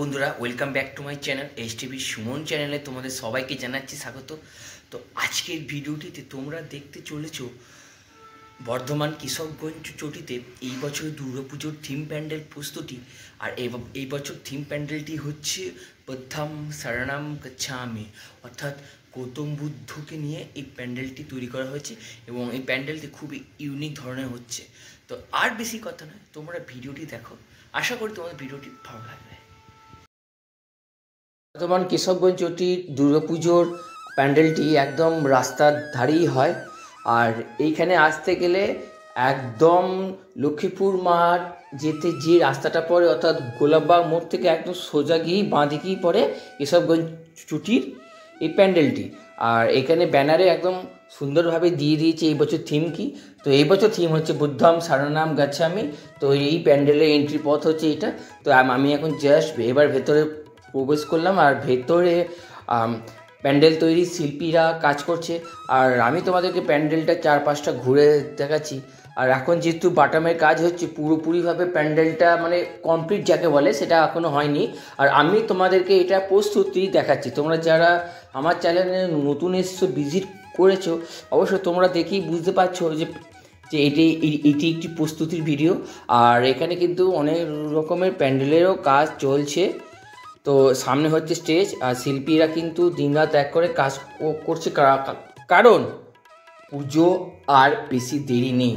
বন্ধুরা, welcome back to my channel HTB Suman চ্যানেলে তোমাদের সবাইকে জানাচ্ছি স্বাগত। তো আজকের ভিডিওটিতে তোমরা দেখতে চলেছো বর্ধমান কৃষকগঞ্জ চটিতে এই বছর দুর্গাপুজোর থিম প্যান্ডেল প্রস্তুতি। আর এই বছর থিম প্যান্ডেলটি হচ্ছে বুদ্ধং শরণং গচ্ছামি, অর্থাৎ গৌতম বুদ্ধকে নিয়ে এই প্যান্ডেলটি তৈরি করা হয়েছে এবং এই প্যান্ডেলটি খুবই ইউনিক ধরনের হচ্ছে। তো আর বেশি কথা নয়, তোমরা ভিডিওটি দেখো, আশা করি তোমাদের ভিডিওটি ভালো লাগবে। বর্তমান কৃষকগঞ্জ চটির দুর্গাপুজোর প্যান্ডেলটি একদম রাস্তার ধারেই হয়। আর এইখানে আসতে গেলে একদম লক্ষ্মীপুর মাঠ যেতে যে রাস্তাটা পড়ে, অর্থাৎ গোলাপবাগ মোড় থেকে একদম সোজা গিয়েই বাঁ দিকেই পড়ে কৃষকগঞ্জ চটির এই প্যান্ডেলটি। আর এখানে ব্যানারে একদম সুন্দরভাবে দিয়ে দিয়েছে এই বছর থিম কি। তো এই বছর থিম হচ্ছে বুদ্ধং শরণং গচ্ছামি। তো এই প্যান্ডেলের এন্ট্রি পথ হচ্ছে এটা। তো আমি এখন জাস্ট এবার ভেতরে প্রবেশ করলাম। আর ভেতরে প্যান্ডেল তৈরি শিল্পীরা কাজ করছে। আর আমি তোমাদেরকে প্যান্ডেলটা চারপাশটা ঘুরে দেখাচ্ছি। আর এখন যেহেতু বাটামের কাজ হচ্ছে, পুরোপুরিভাবে প্যান্ডেলটা মানে কমপ্লিট যাকে বলে সেটা এখনও হয়নি। আর আমি তোমাদেরকে এটা প্রস্তুতি দেখাচ্ছি। তোমরা যারা আমার চ্যানেলে নতুন এসছো, ভিজিট করেছো, অবশ্যই তোমরা দেখেই বুঝতে পারছো যে এটি একটি প্রস্তুতির ভিডিও। আর এখানে কিন্তু অনেক রকমের প্যান্ডেলেরও কাজ চলছে। তো সামনে হচ্ছে স্টেজ, আর শিল্পীরা কিন্তু দিনরাত এক করে কাজ করছে, কারণ পুজো আর বেশি দেরি নেই।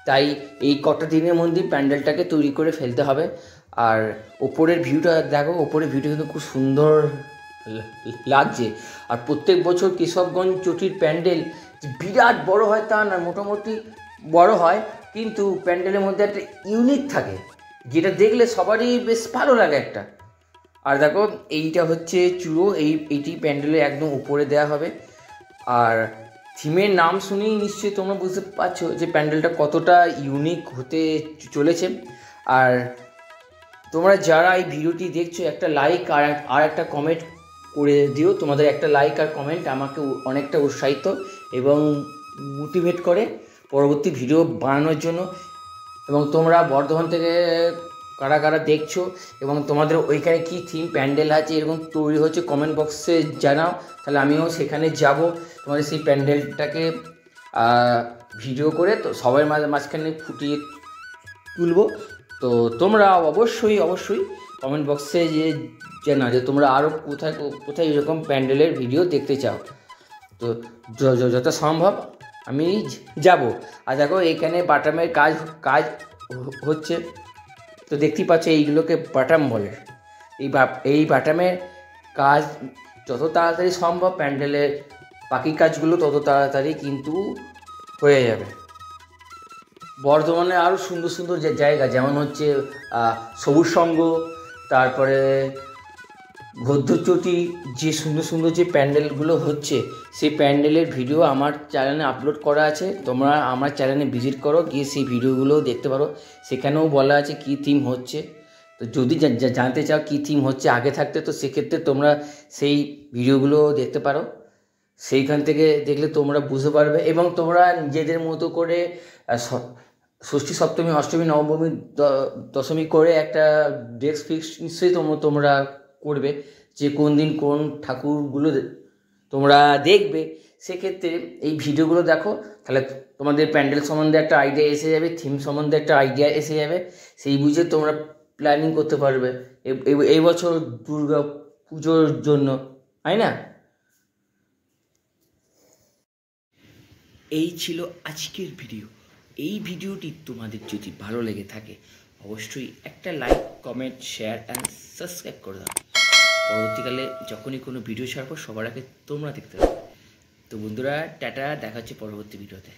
তাই এই কটা দিনের মধ্যেই প্যান্ডেলটাকে তৈরি করে ফেলতে হবে। আর ওপরের ভিউটা দেখো, ওপরের ভিউটা কিন্তু খুব সুন্দর লাগছে। আর প্রত্যেক বছর কৃষকগঞ্জ চটির প্যান্ডেল বিরাট বড় হয় তা না, মোটামুটি বড় হয়, কিন্তু প্যান্ডেলের মধ্যে একটা ইউনিক থাকে যেটা দেখলে সবারই বেশ ভালো লাগে একটা। আর দেখো, এইটা হচ্ছে চূড়ো, এইটি প্যান্ডেলে একদম উপরে দেওয়া হবে। আর থিমের নাম শুনেই নিশ্চয়ই তোমরা বুঝতে পারছো যে প্যান্ডেলটা কতটা ইউনিক হতে চলেছে। আর তোমরা যারা এই ভিডিওটি দেখছো, একটা লাইক আর একটা কমেন্ট করে দিও। তোমাদের একটা লাইক আর কমেন্ট আমাকে অনেকটা উৎসাহিত এবং মোটিভেট করে পরবর্তী ভিডিও বানানোর জন্য। এবং তোমরা বর্ধমান থেকে কারা কারা দেখছো এবং তোমাদের ওইখানে কী থিম প্যান্ডেল আছে এরকম তৈরি হচ্ছে, কমেন্ট বক্সে জানাও। তাহলে আমিও সেখানে যাব, তোমাদের সেই প্যান্ডেলটাকে ভিডিও করে তো সবাই মাঝখানে ফুটিয়ে তুলব। তো তোমরা অবশ্যই কমেন্ট বক্সে জানাও যে তোমরা আরও কোথায় এরকম প্যান্ডেলের ভিডিও দেখতে চাও। তো যত সম্ভব আমি যাব। আর দেখো, এখানে বাটামের কাজ হচ্ছে। তো দেখতেই পাচ্ছ, এইগুলোকে বাটাম বলে। এই বাটামের কাজ যত তাড়াতাড়ি সম্ভব, প্যান্ডেলের বাকি কাজগুলো তত তাড়াতাড়ি কিন্তু হয়ে যাবে। বর্ধমানে আরও সুন্দর সুন্দর যে জায়গা, যেমন হচ্ছে সবুজ সংঘ, তারপরে গদ্যচটি, যে সুন্দর সুন্দর যে প্যান্ডেলগুলো হচ্ছে সেই প্যান্ডেলের ভিডিও আমার চ্যানেলে আপলোড করা আছে। তোমরা আমার চ্যানেলে ভিজিট করো, গিয়ে সেই ভিডিওগুলোও দেখতে পারো। সেখানেও বলা আছে কী থিম হচ্ছে। তো যদি জানতে চাও কী থিম হচ্ছে আগে থাকতে, তো সেক্ষেত্রে তোমরা সেই ভিডিওগুলো দেখতে পারো। সেইখান থেকে দেখলে তোমরা বুঝতে পারবে এবং তোমরা নিজেদের মতো করে ষষ্ঠী, সপ্তমী, অষ্টমী, নবমী, দশমী করে একটা ডেস্ক ফিক্স নিশ্চয়ই তোমরা করবে যে কোন দিন কোন ঠাকুরগুলো তোমরা দেখবে। সেক্ষেত্রে এই ভিডিওগুলো দেখো, তাহলে তোমাদের প্যান্ডেল সম্বন্ধে একটা আইডিয়া এসে যাবে, থিম সম্বন্ধে একটা আইডিয়া এসে যাবে। সেই বুঝে তোমরা প্ল্যানিং করতে পারবে এই বছর দুর্গা পুজোর জন্য, তাই না? এই ছিল আজকের ভিডিও। এই ভিডিওটি তোমাদের যদি ভালো লেগে থাকে, অবশ্যই একটা like, comment, share and subscribe করে দাও। পরবর্তীকালে যখনই কোনো ভিডিও ছাড়বো সবার আগে তোমরা দেখতে পাবে। তো বন্ধুরা, টাটা, দেখা হচ্ছে পরবর্তী ভিডিওতে।